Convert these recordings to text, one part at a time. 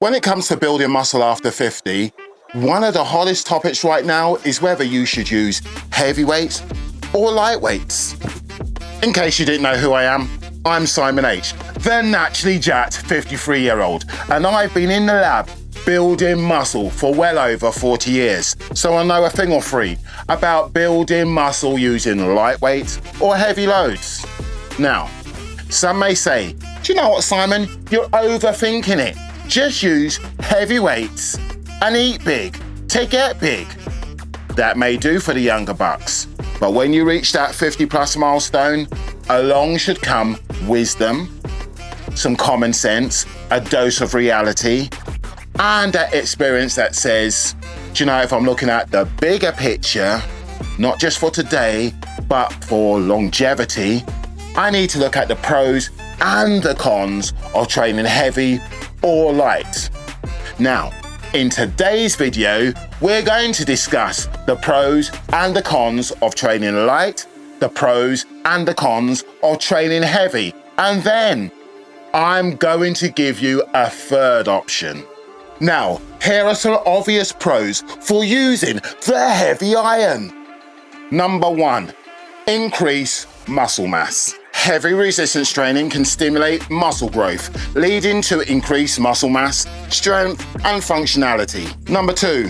When it comes to building muscle after 50, one of the hottest topics right now is whether you should use heavy weights or light weights. In case you didn't know who I am, I'm Psymon H, the naturally jacked 53-year-old, and I've been in the lab building muscle for well over 40 years, so I know a thing or three about building muscle using lightweight or heavy loads. Now, some may say, do you know what, Simon? You're overthinking it. Just use heavy weights and eat big to get big. That may do for the younger bucks, but when you reach that 50+ milestone, along should come wisdom, some common sense, a dose of reality, and that experience that says, do you know, if I'm looking at the bigger picture, not just for today, but for longevity, I need to look at the pros and the cons of training heavy or light. Now, in today's video, we're going to discuss the pros and the cons of training light, the pros and the cons of training heavy, and then I'm going to give you a third option. Now, here are some obvious pros for using the heavy iron. Number 1, increase muscle mass. Heavy resistance training can stimulate muscle growth, leading to increased muscle mass, strength, and functionality. Number 2,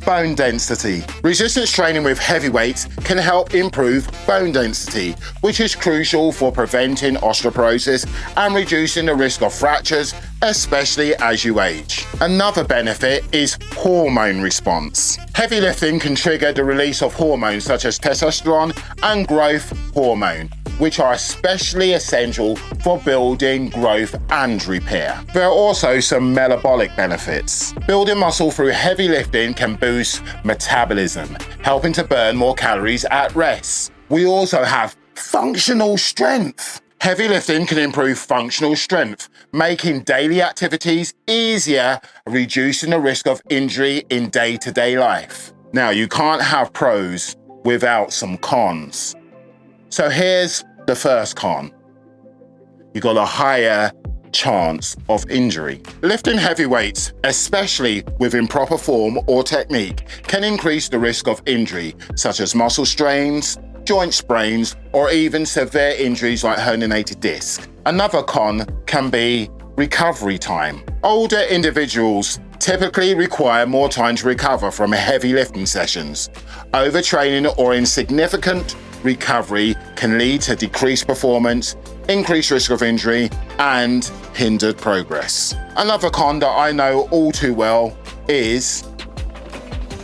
bone density. Resistance training with heavy weights can help improve bone density, which is crucial for preventing osteoporosis and reducing the risk of fractures, especially as you age. Another benefit is hormone response. Heavy lifting can trigger the release of hormones such as testosterone and growth hormone, which are especially essential for building growth and repair. There are also some metabolic benefits. Building muscle through heavy lifting can boost metabolism, helping to burn more calories at rest. We also have functional strength. Heavy lifting can improve functional strength, making daily activities easier, reducing the risk of injury in day-to-day life. Now, you can't have pros without some cons. So here's the first con. You got a higher chance of injury. Lifting heavy weights, especially with improper form or technique, can increase the risk of injury, such as muscle strains, joint sprains, or even severe injuries like herniated disc. Another con can be recovery time. Older individuals typically require more time to recover from heavy lifting sessions. Overtraining or insignificant recovery can lead to decreased performance, increased risk of injury, and hindered progress. Another con that I know all too well is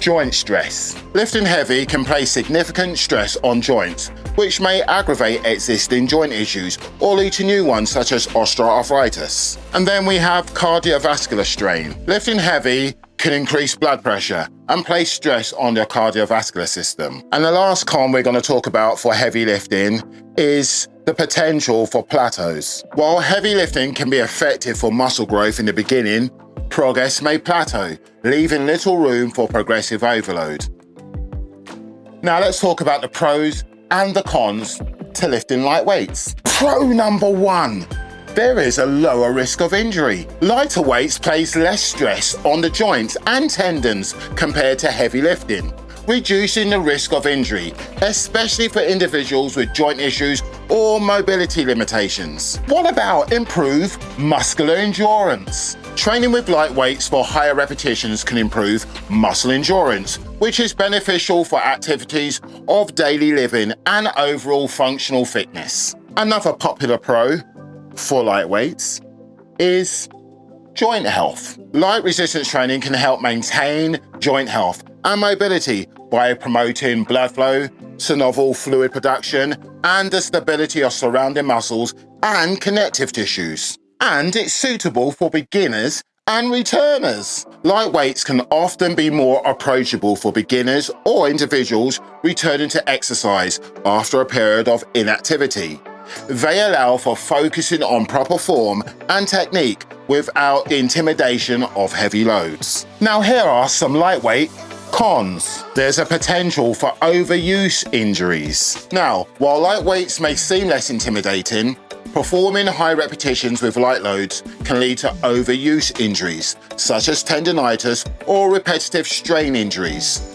joint stress. Lifting heavy can place significant stress on joints, which may aggravate existing joint issues or lead to new ones such as osteoarthritis. And then we have cardiovascular strain. Lifting heavy can increase blood pressure and place stress on the cardiovascular system. And the last con we're going to talk about for heavy lifting is the potential for plateaus. While heavy lifting can be effective for muscle growth in the beginning, progress may plateau, leaving little room for progressive overload. Now let's talk about the pros and the cons to lifting light weights. Pro number 1. There is a lower risk of injury. Lighter weights place less stress on the joints and tendons compared to heavy lifting, reducing the risk of injury, especially for individuals with joint issues or mobility limitations. What about improved muscular endurance? Training with light weights for higher repetitions can improve muscle endurance, which is beneficial for activities of daily living and overall functional fitness. Another popular pro for light weights is joint health. Light resistance training can help maintain joint health and mobility by promoting blood flow, synovial fluid production, and the stability of surrounding muscles and connective tissues. And it's suitable for beginners and returners. Light weights can often be more approachable for beginners or individuals returning to exercise after a period of inactivity. They allow for focusing on proper form and technique without the intimidation of heavy loads. Now here are some lightweight cons. There's a potential for overuse injuries. Now, while light weights may seem less intimidating, Performing high repetitions with light loads can lead to overuse injuries, such as tendinitis or repetitive strain injuries.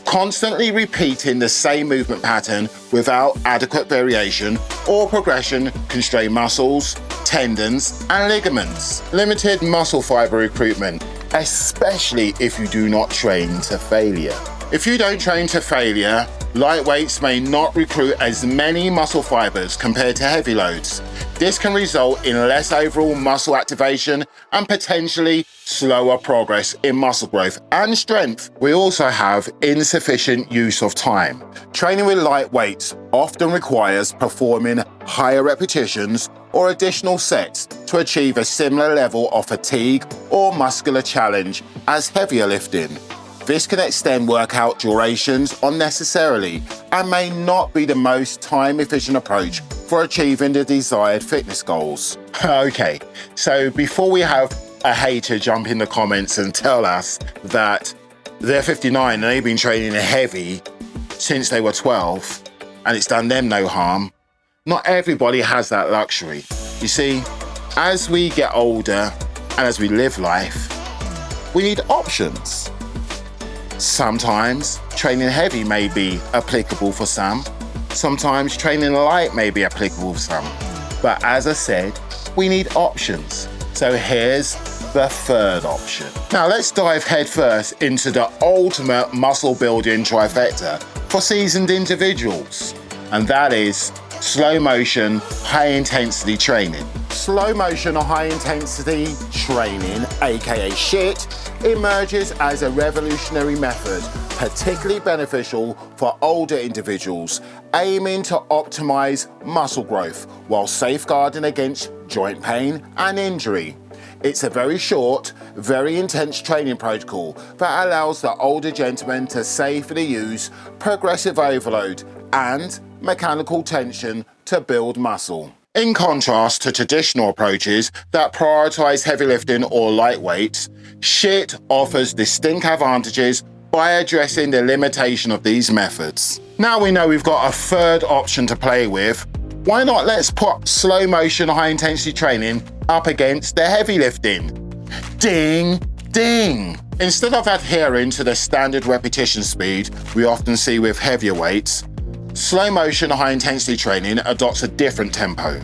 Constantly repeating the same movement pattern without adequate variation or progression can strain muscles, tendons, and ligaments. Limited muscle fiber recruitment, especially if you do not train to failure. If you don't train to failure, light weights may not recruit as many muscle fibers compared to heavy loads. This can result in less overall muscle activation and potentially slower progress in muscle growth and strength. We also have insufficient use of time. Training with light weights often requires performing higher repetitions or additional sets to achieve a similar level of fatigue or muscular challenge as heavier lifting. This can extend workout durations unnecessarily and may not be the most time-efficient approach for achieving the desired fitness goals. Okay, so before we have a hater jump in the comments and tell us that they're 59 and they've been training heavy since they were 12 and it's done them no harm, not everybody has that luxury. You see, as we get older and as we live life, we need options. Sometimes training heavy may be applicable for some. Sometimes training light may be applicable for some. But as I said, we need options. So here's the third option. Now let's dive headfirst into the ultimate muscle building trifecta for seasoned individuals. And that is slow motion, high intensity training. Slow motion or high intensity training, aka SHIT, emerges as a revolutionary method, particularly beneficial for older individuals, aiming to optimize muscle growth while safeguarding against joint pain and injury. It's a very short, very intense training protocol that allows the older gentleman to safely use progressive overload and mechanical tension to build muscle. In contrast to traditional approaches that prioritize heavy lifting or light weights, SHIT offers distinct advantages by addressing the limitation of these methods. Now we know we've got a third option to play with, why not let's put slow motion high intensity training up against the heavy lifting? Ding, ding! Instead of adhering to the standard repetition speed we often see with heavier weights, slow motion high intensity training adopts a different tempo.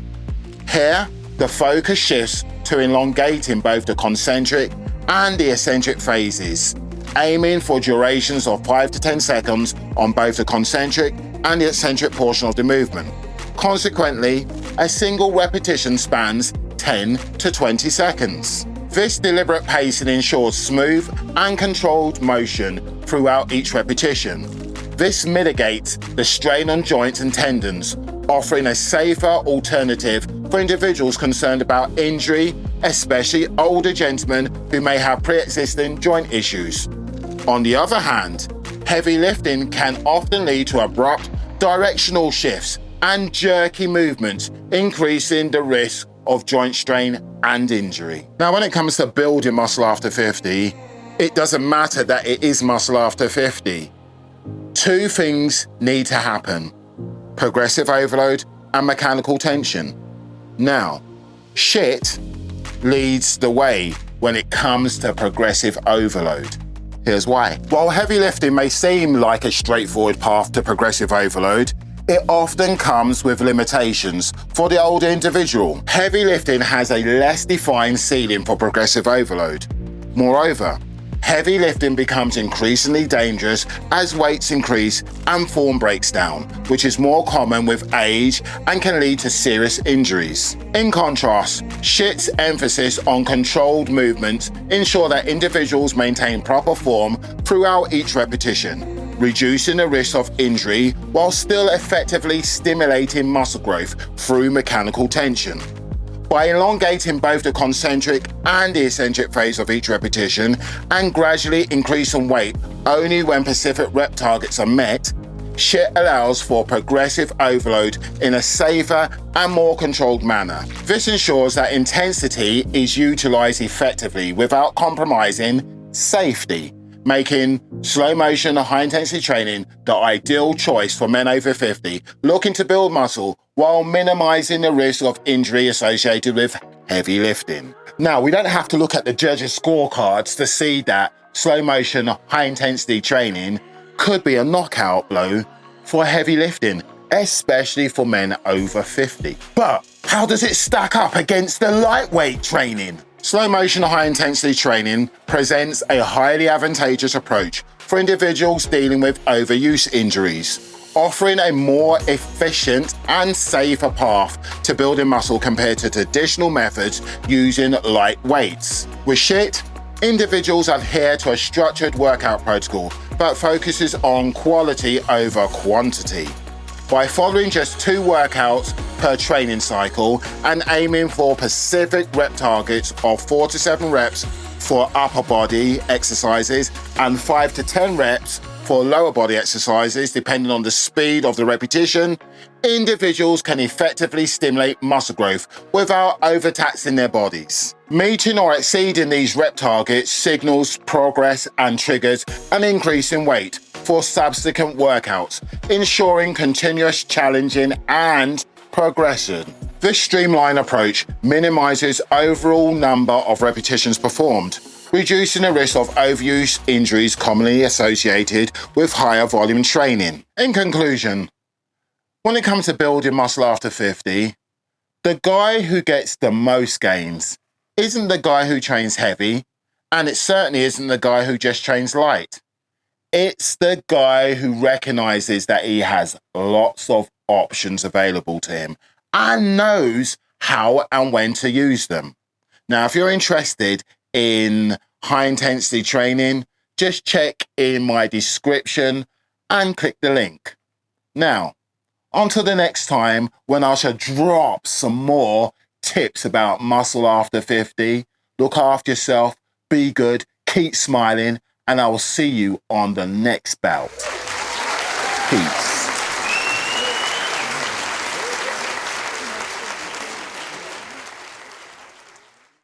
Here, the focus shifts to elongating both the concentric and the eccentric phases, aiming for durations of 5 to 10 seconds on both the concentric and the eccentric portion of the movement. Consequently, a single repetition spans 10 to 20 seconds. This deliberate pacing ensures smooth and controlled motion throughout each repetition. This mitigates the strain on joints and tendons, offering a safer alternative for individuals concerned about injury, especially older gentlemen who may have pre-existing joint issues. On the other hand, heavy lifting can often lead to abrupt directional shifts and jerky movements, increasing the risk of joint strain and injury. Now, when it comes to building muscle after 50, it doesn't matter that it is muscle after 50. Two things need to happen: progressive overload and mechanical tension. Now, SHIT leads the way when it comes to progressive overload. Here's why. While heavy lifting may seem like a straightforward path to progressive overload, it often comes with limitations for the older individual. Heavy lifting has a less defined ceiling for progressive overload. Moreover, heavy lifting becomes increasingly dangerous as weights increase and form breaks down, which is more common with age and can lead to serious injuries. In contrast, SHIT's emphasis on controlled movements ensure that individuals maintain proper form throughout each repetition, reducing the risk of injury while still effectively stimulating muscle growth through mechanical tension. By elongating both the concentric and the eccentric phase of each repetition and gradually increasing weight only when specific rep targets are met, SHIT allows for progressive overload in a safer and more controlled manner. This ensures that intensity is utilized effectively without compromising safety, making slow motion high intensity training the ideal choice for men over 50 looking to build muscle while minimizing the risk of injury associated with heavy lifting. Now, we don't have to look at the judges' scorecards to see that slow motion, high intensity training could be a knockout blow for heavy lifting, especially for men over 50. But how does it stack up against the lightweight training? Slow motion, high intensity training presents a highly advantageous approach for individuals dealing with overuse injuries, offering a more efficient and safer path to building muscle compared to traditional methods using light weights. With SHIT, individuals adhere to a structured workout protocol that focuses on quality over quantity. By following just 2 workouts per training cycle and aiming for specific rep targets of 4 to 7 reps for upper body exercises and 5 to 10 reps for lower body exercises, depending on the speed of the repetition, individuals can effectively stimulate muscle growth without overtaxing their bodies. Meeting or exceeding these rep targets signals progress and triggers an increase in weight for subsequent workouts, ensuring continuous challenging and progression. This streamlined approach minimizes overall number of repetitions performed, reducing the risk of overuse injuries commonly associated with higher volume training. In conclusion, when it comes to building muscle after 50, the guy who gets the most gains isn't the guy who trains heavy, and it certainly isn't the guy who just trains light. It's the guy who recognizes that he has lots of options available to him and knows how and when to use them. Now, if you're interested in high intensity training, just check in my description and click the link. Now, until the next time when I shall drop some more tips about muscle after 50, look after yourself, be good, keep smiling, and I will see you on the next bout. Peace.